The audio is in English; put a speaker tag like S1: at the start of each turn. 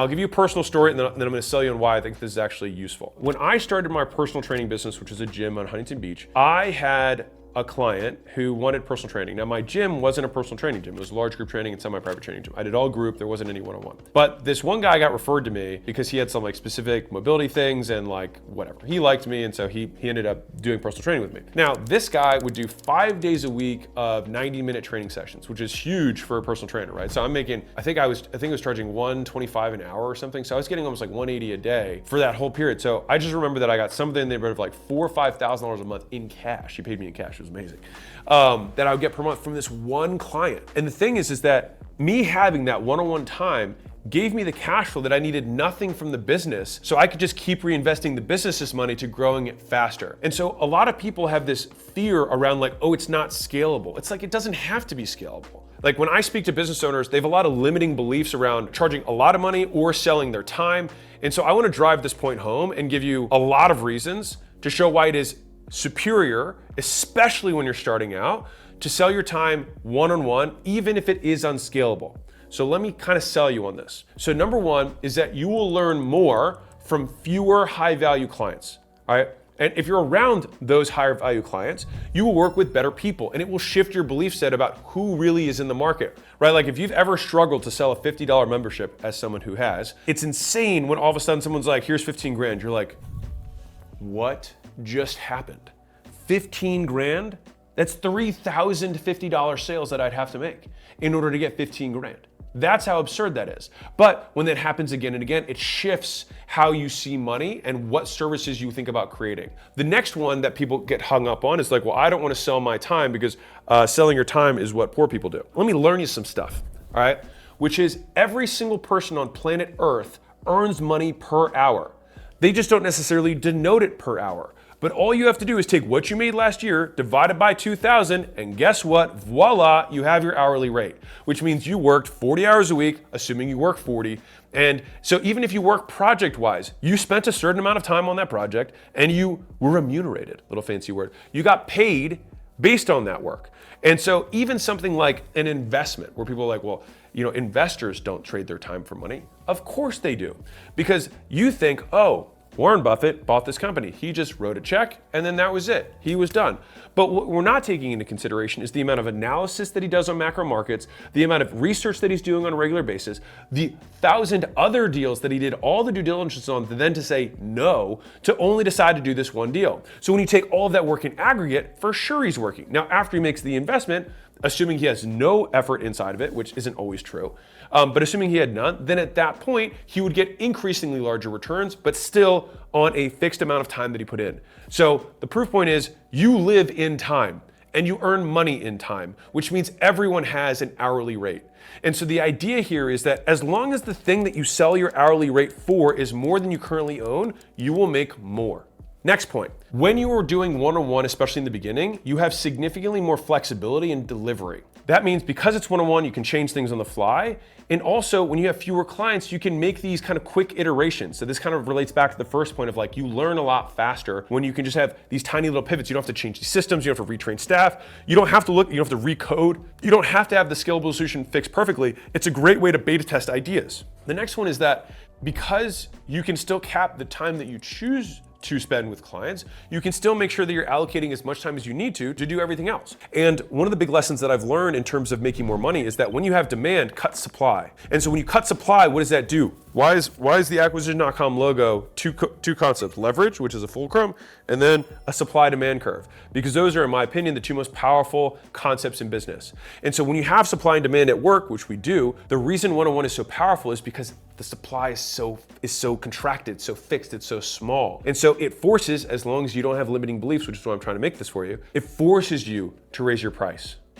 S1: I'll give you a personal story and then I'm gonna sell you on why I think this is actually useful. When I started my personal training business, which is a gym on Huntington Beach, I had a client who wanted personal training. Now my gym wasn't a personal training gym. It was a large group training and semi-private training gym. I did all group, there wasn't any one-on-one. But this one guy got referred to me because he had some like specific mobility things and like whatever. He liked me and so he ended up doing personal training with me. Now this guy would do 5 days a week of 90-minute training sessions, which is huge for a personal trainer, right? So I'm making, I think I was charging $125 an hour or something. So I was getting almost like $180 a day for that whole period. So I just remember that I got something in the neighborhood of like $4,000 or $5,000 a month in cash. He paid me in cash. It was amazing. That I would get per month from this one client. And the thing is that me having that one-on-one time gave me the cash flow that I needed nothing from the business, so I could just keep reinvesting the business's money to growing it faster. And so a lot of people have this fear around like, oh, it's not scalable. It's like, it doesn't have to be scalable. Like when I speak to business owners, they have a lot of limiting beliefs around charging a lot of money or selling their time. And so I want to drive this point home and give you a lot of reasons to show why it is superior, especially when you're starting out, to sell your time one-on-one, even if it is unscalable. So let me kind of sell you on this. So number one is that you will learn more from fewer high-value clients, all right? And if you're around those higher value clients, you will work with better people and it will shift your belief set about who really is in the market, right? Like if you've ever struggled to sell a $50 membership, as someone who has, it's insane when all of a sudden someone's like, here's 15 grand. You're like, what just happened? 15 grand? That's $3,050 sales that I'd have to make in order to get 15 grand. That's how absurd that is. But when that happens again and again, it shifts how you see money and what services you think about creating. The next one that people get hung up on is like, well, I don't want to sell my time because selling your time is what poor people do. Let me learn you some stuff, all right? Which is every single person on planet Earth earns money per hour. They just don't necessarily denote it per hour. But all you have to do is take what you made last year, divide it by 2,000, and guess what? Voila, you have your hourly rate, which means you worked 40 hours a week, assuming you work 40. And so even if you work project-wise, you spent a certain amount of time on that project and you were remunerated, little fancy word. You got paid based on that work. And so even something like an investment where people are like, well, you know, investors don't trade their time for money. Of course they do, because you think, oh, Warren Buffett bought this company. He just wrote a check and then that was it. He was done. But what we're not taking into consideration is the amount of analysis that he does on macro markets, the amount of research that he's doing on a regular basis, the 1,000 other deals that he did all the due diligence on, then to say no, to only decide to do this one deal. So when you take all of that work in aggregate, for sure he's working. Now, after he makes the investment, assuming he has no effort inside of it, which isn't always true, but assuming he had none, then at that point, he would get increasingly larger returns, but still on a fixed amount of time that he put in. So the proof point is you live in time and you earn money in time, which means everyone has an hourly rate. And so the idea here is that as long as the thing that you sell your hourly rate for is more than you currently own, you will make more. Next point, when you are doing one-on-one, especially in the beginning, you have significantly more flexibility in delivery. That means because it's one-on-one, you can change things on the fly. And also when you have fewer clients, you can make these kind of quick iterations. So this kind of relates back to the first point of like, you learn a lot faster when you can just have these tiny little pivots. You don't have to change these systems. You don't have to retrain staff. You don't have to you don't have to recode. You don't have to have the scalable solution fixed perfectly. It's a great way to beta test ideas. The next one is that because you can still cap the time that you choose to spend with clients, you can still make sure that you're allocating as much time as you need to do everything else. And one of the big lessons that I've learned in terms of making more money is that when you have demand, cut supply. And so when you cut supply, what does that do? Why is the acquisition.com logo two concepts? Leverage, which is a fulcrum, and then a supply-demand curve. Because those are, in my opinion, the two most powerful concepts in business. And so when you have supply and demand at work, which we do, the reason one-on-one is so powerful is because the supply is so contracted, so fixed, it's so small. And so it forces, as long as you don't have limiting beliefs, which is why I'm trying to make this for you, it forces you to raise your price.